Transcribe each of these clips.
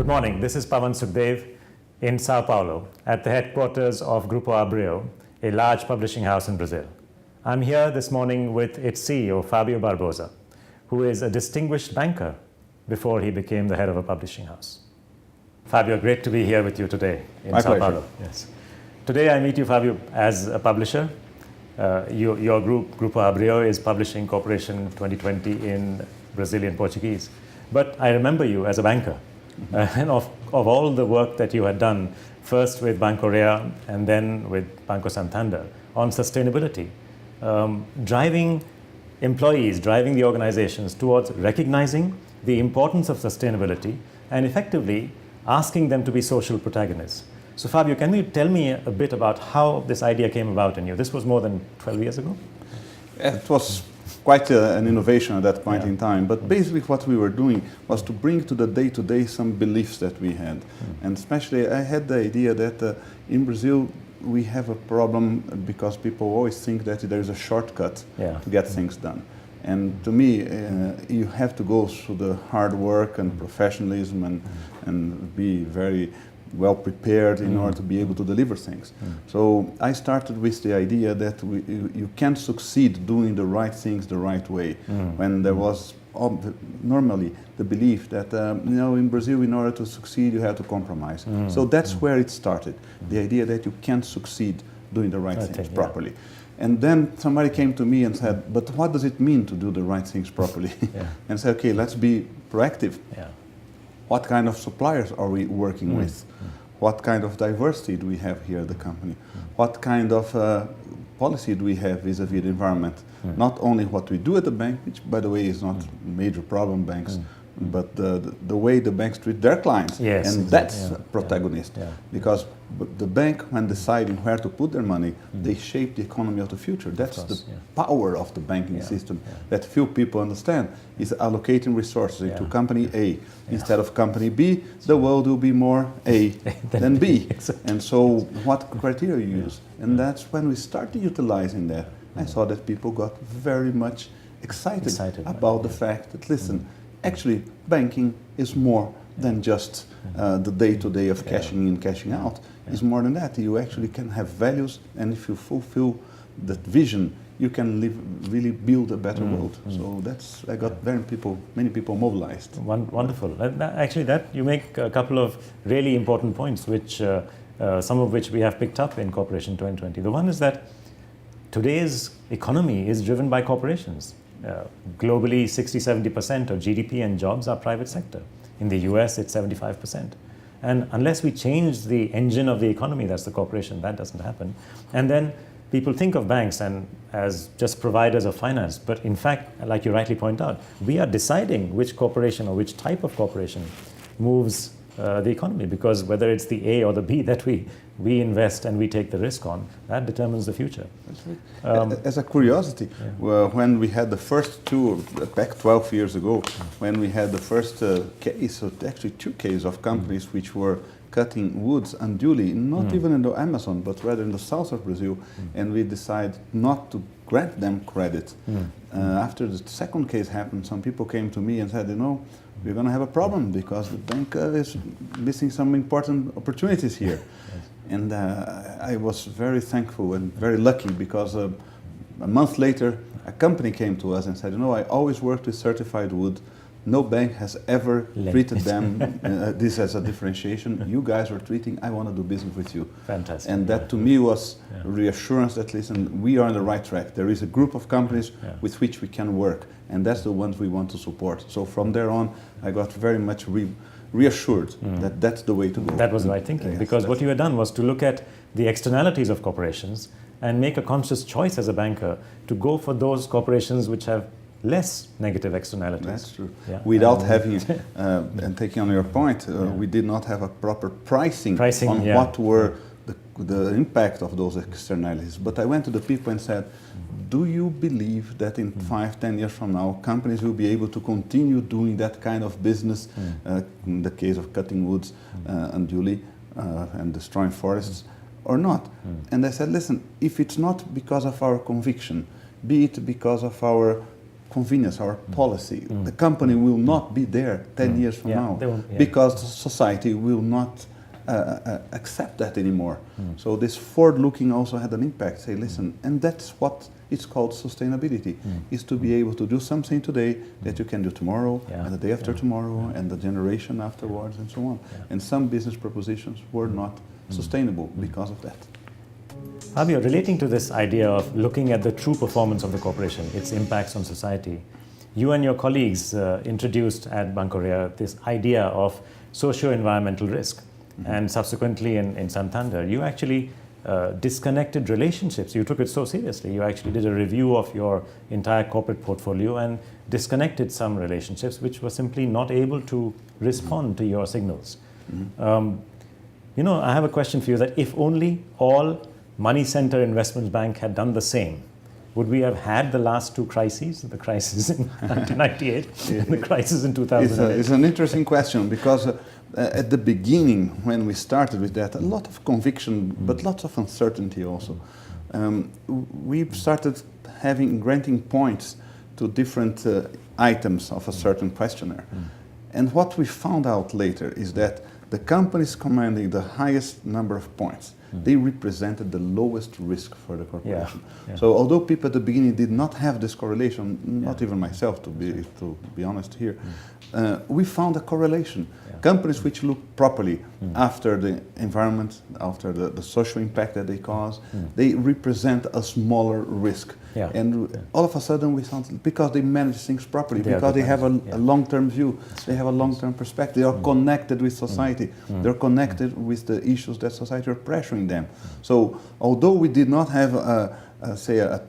Good morning. This is Pavan Sukhdev in Sao Paulo at the headquarters of Grupo Abreu, a large publishing house in Brazil. I'm here this morning with its CEO, Fabio Barbosa, who is a distinguished banker before he became the head of a publishing house. Fabio, great to be here with you today in My Sao pleasure. Paulo. Yes. Today I meet you, Fabio, as a publisher. Your group, Grupo Abreu, is publishing Corporation 2020 in Brazilian Portuguese. But I remember you as a banker. And of all the work that you had done, first with Banco Rea and then with Banco Santander, on sustainability, driving employees, driving the organizations towards recognizing the importance of sustainability and effectively asking them to be social protagonists. So Fabio, can you tell me a bit about how this idea came about in you? This was more than 12 years ago? It was quite an innovation at that point in time, but basically what we were doing was to bring to the day-to-day some beliefs that we had. And especially I had the idea that in Brazil we have a problem because people always think that there is a shortcut to get things done. And to me, you have to go through the hard work and professionalism and be very well prepared in order to be able to deliver things. So I started with the idea that you can succeed doing the right things the right way. When there was normally the belief that in Brazil, in order to succeed, you have to compromise. So that's where it started. The idea that you can succeed doing the right things properly. And then somebody came to me and said, but what does it mean to do the right things properly? And said, okay, let's be proactive. What kind of suppliers are we working with? What kind of diversity do we have here at the company? What kind of policy do we have vis-a-vis the environment? Not only what we do at the bank, which by the way is not a major problem, banks, but the way the banks treat their clients. And that's protagonist. Because the bank, when deciding where to put their money, they shape the economy of the future. That's the power of the banking system that few people understand, is allocating resources into company A. Instead of company B, the world will be more A than B. And so what criteria you use? And that's when we started utilizing that. I saw that people got very much excited about the fact that, listen, actually banking is more than just the day-to-day of cashing in, cashing out. It's more than that. You actually can have values, and if you fulfill that vision, you can really build a better world. So I got many people mobilized. Wonderful. Actually, you make a couple of really important points, which some of which we have picked up in Corporation 2020. The one is that today's economy is driven by corporations. Globally, 60-70% of GDP and jobs are private sector. In the US, it's 75%. And unless we change the engine of the economy, that's the corporation, that doesn't happen. And then people think of banks as just providers of finance. But in fact, like you rightly point out, we are deciding which corporation or which type of corporation moves the economy, because whether it's the A or the B that we invest and we take the risk on, that determines the future. That's right. As a curiosity, when we had the first back 12 years ago, when we had the first case, or actually two cases of companies which were cutting woods unduly, not even in the Amazon, but rather in the south of Brazil, and we decided not to grant them credit. After the second case happened, some people came to me and said, we're going to have a problem because the bank is missing some important opportunities here. And I was very thankful and very lucky because a month later, a company came to us and said, I always worked with certified wood. No bank has ever treated them this as a differentiation. You guys are treating, I want to do business with you. Fantastic. And that to me was reassurance that, listen, we are on the right track. There is a group of companies with which we can work, and that's the ones we want to support. So from there on, I got very much reassured that that's the way to go. That was the right thinking, because what you had done was to look at the externalities of corporations and make a conscious choice as a banker to go for those corporations which have less negative externalities. That's true. Without having, and taking on your point, we did not have a proper pricing on what were the impact of those externalities. But I went to the people and said, do you believe that in 5-10 years from now, companies will be able to continue doing that kind of business, in the case of cutting woods unduly and destroying forests, or not? And I said, listen, if it's not because of our conviction, be it because of our convenience, our policy. The company will not be there 10 years from now because society will not accept that anymore. So this forward-looking also had an impact. Say, listen, and that's what it's called sustainability, is to be able to do something today that you can do tomorrow, and the day after tomorrow, and the generation afterwards, and so on. And some business propositions were not sustainable because of that. Fabio, relating to this idea of looking at the true performance of the corporation, its impacts on society, you and your colleagues introduced at Banco Rea this idea of socio-environmental risk. And subsequently in Santander, you actually disconnected relationships. You took it so seriously. You actually did a review of your entire corporate portfolio and disconnected some relationships which were simply not able to respond to your signals. You know, I have a question for you, that if only all money center investment bank had done the same, would we have had the last two crises, the crisis in 1998 and the crisis in 2008? It's an interesting question, because at the beginning, when we started with that, a lot of conviction, but lots of uncertainty also. We started granting points to different items of a certain questionnaire. And what we found out later is that the companies commanding the highest number of points, they represented the lowest risk for the corporation. So although people at the beginning did not have this correlation, not even myself to be honest here, we found a correlation. Companies which look properly after the environment, after the social impact that they cause, they represent a smaller risk. And all of a sudden we found, because they manage things properly, because they have a long-term view, they have a long-term perspective, they are connected with society, they're connected with the issues that society are pressuring them. So although we did not have a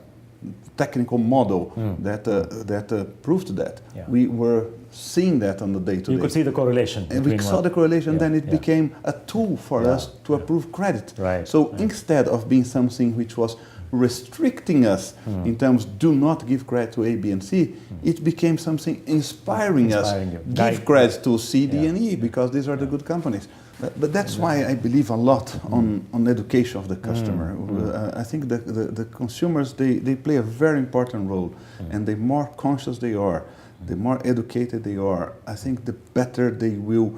technical model that proved that, we were seeing that on the day-to-day. You could see the correlation. And we saw the correlation, then it became a tool for us to approve credit. So instead of being something which was restricting us in terms, do not give credit to A, B, and C, it became something inspiring us. Give credit to C, D, and E, because these are the good companies. But that's why I believe a lot on education of the customer. I think the consumers, they play a very important role, and the more conscious they are, the more educated they are, I think the better they will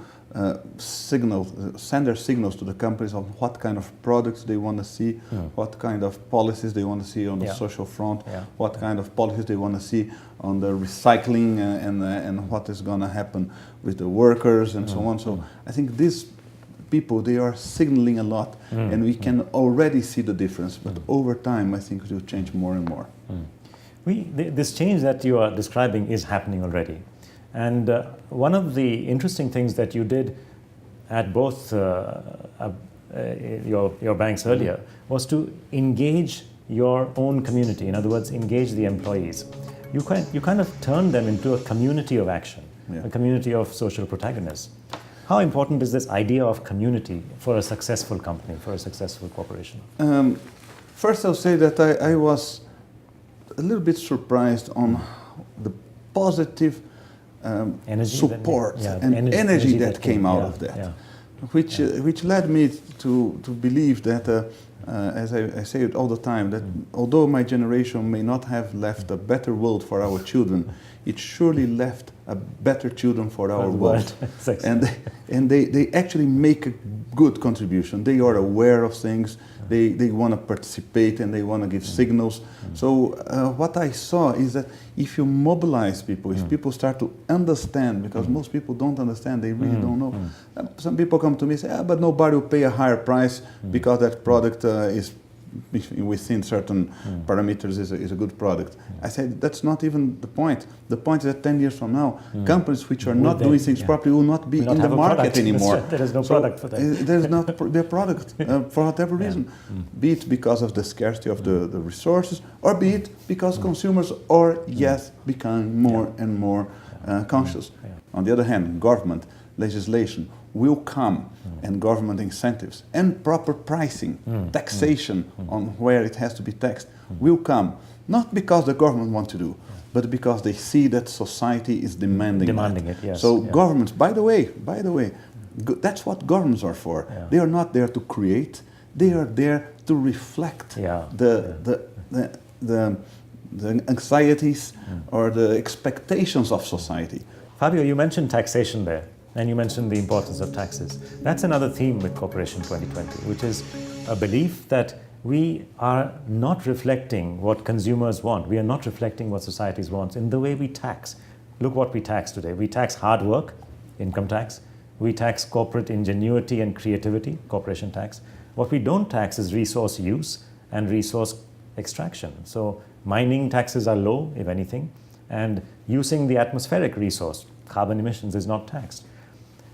send their signals to the companies of what kind of products they want to see, what kind of policies they want to see on the social front, what kind of policies they want to see on the recycling, and what is going to happen with the workers and so on. So I think these people, they are signaling a lot, and we can already see the difference, but over time I think it will change more and more. This change that you are describing is happening already. And one of the interesting things that you did at both your banks earlier was to engage your own community. In other words, engage the employees. You kind of turned them into a community of action, a community of social protagonists. How important is this idea of community for a successful company, for a successful corporation? First, I'll say that I was a little bit surprised on the positive support and energy that came out of that, which led me to believe that, as I say it all the time, that although my generation may not have left a better world for our children, it surely left a better children for our world. And they actually make a good contribution. They are aware of things. They want to participate, and they want to give signals. So what I saw is that if you mobilize people, if people start to understand, because most people don't understand, they really don't know. Some people come to me and say, but nobody will pay a higher price because that product is within certain parameters is a good product. I said that's not even the point. The point is that 10 years from now, companies which are not doing things properly will not be in the market anymore. There is no product for that. There is not their product for whatever reason. Be it because of the scarcity of the resources, or be it because consumers are becoming more and more conscious. On the other hand, government legislation will come, and government incentives and proper pricing, taxation on where it has to be taxed will come, not because the government wants to do, but because they see that society is demanding it. So governments, by the way, that's what governments are for. They are not there to create; they are there to reflect the the anxieties or the expectations of society. Fabio, you mentioned taxation there, and you mentioned the importance of taxes. That's another theme with Cooperation 2020, which is a belief that we are not reflecting what consumers want. We are not reflecting what societies want in the way we tax. Look what we tax today. We tax hard work, income tax. We tax corporate ingenuity and creativity, corporation tax. What we don't tax is resource use and resource extraction. So mining taxes are low, if anything, and using the atmospheric resource, carbon emissions, is not taxed.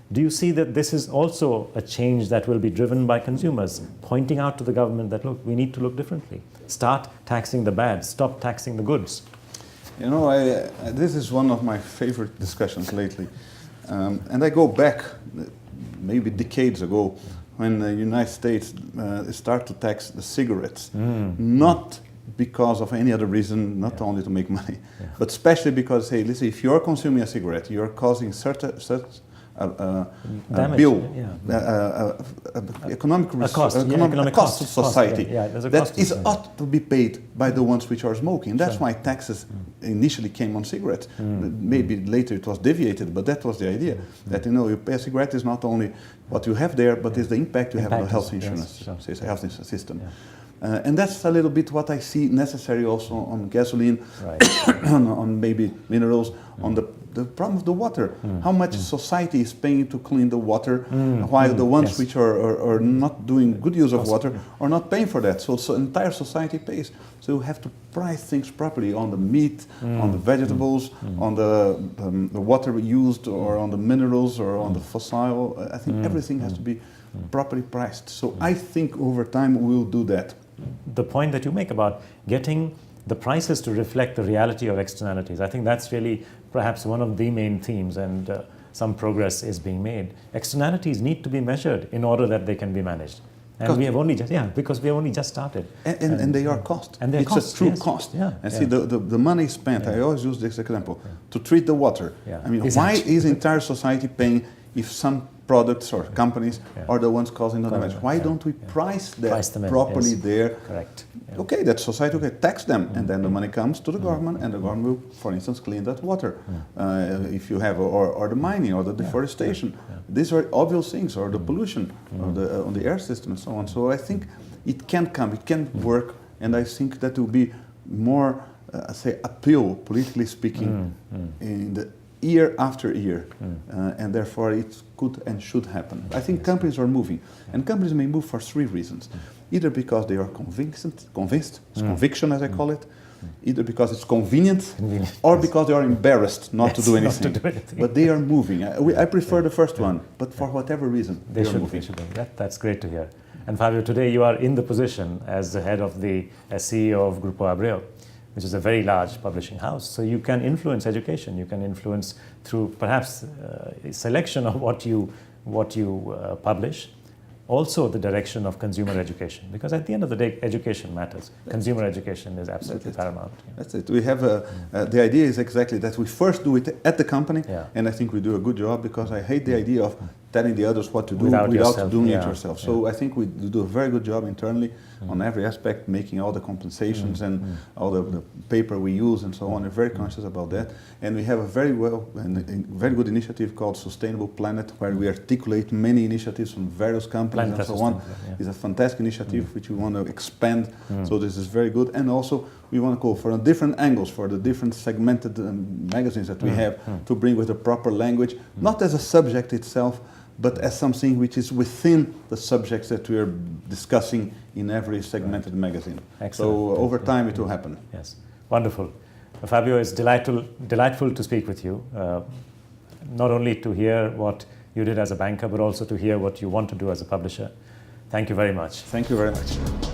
Do you see that this is also a change that will be driven by consumers, pointing out to the government that, look, we need to look differently. Start taxing the bad, stop taxing the goods. You know, this is one of my favorite discussions lately. And I go back maybe decades ago when the United States started to tax the cigarettes, not because of any other reason, not only to make money, but especially because, hey, listen, if you're consuming a cigarette, you're causing such Damage, bill, economic cost to society that is ought to be paid by the ones which are smoking. That's why taxes initially came on cigarettes. Maybe later it was deviated, but that was the idea. That, you know, you pay a cigarette is not only what you have there, but is the impact you have on the health insurance, health system. And that's a little bit what I see necessary also on gasoline, on maybe minerals, on the problem of the water. How much society is paying to clean the water, while the ones which are not doing good use of water are not paying for that. So entire society pays. So you have to price things properly on the meat, on the vegetables, on the water used, or on the minerals, or on the fossil. I think everything has to be properly priced. So I think over time we'll do that. The point that you make about getting the prices to reflect the reality of externalities, I think that's really perhaps one of the main themes, and some progress is being made. Externalities need to be measured in order that they can be managed. And we have only just, because we have only just started. And they are cost. And it's cost, a true cost. And see, the money spent, I always use this example, to treat the water. I mean, why is entire society paying if some products or companies are the ones causing the damage? Why don't we price that properly there? Correct. Okay, that society, tax them, and then the money comes to the government, and the government will, for instance, clean that water. If you have, or the mining, or the deforestation. These are obvious things, or the pollution on the air system and so on. So I think it can come, it can work, and I think that will be more, say, appeal, politically speaking, in the year after year, and therefore it could and should happen. I think companies are moving, and companies may move for three reasons. Either because they are convinced, it's conviction as I call it, either because it's convenient, or because they are embarrassed not to do anything. But they are moving. I prefer the first one, but for whatever reason, they are moving. That's great to hear. And Fabio, today you are in the position as the head of as CEO of Grupo Abreu, which is a very large publishing house. So you can influence education. You can influence through perhaps a selection of what you publish, also the direction of consumer education. Because at the end of the day, education matters. Consumer education is absolutely paramount. That's it. We have the idea is exactly that we first do it at the company, and I think we do a good job, because I hate the idea of telling the others what to do without doing it yourself. So I think we do a very good job internally on every aspect, making all the compensations and all the paper we use and so on. We're very conscious about that. And we have a very very good initiative called Sustainable Planet, where we articulate many initiatives from various companies and so on. It's a fantastic initiative which we want to expand. So this is very good. And also we want to go for different angles for the different segmented magazines that we have, to bring with the proper language, not as a subject itself, but as something which is within the subjects that we are discussing in every segmented magazine. Excellent. So over time it will happen. Yes, wonderful. Fabio, it's delightful to speak with you, not only to hear what you did as a banker, but also to hear what you want to do as a publisher. Thank you very much. Thank you very much.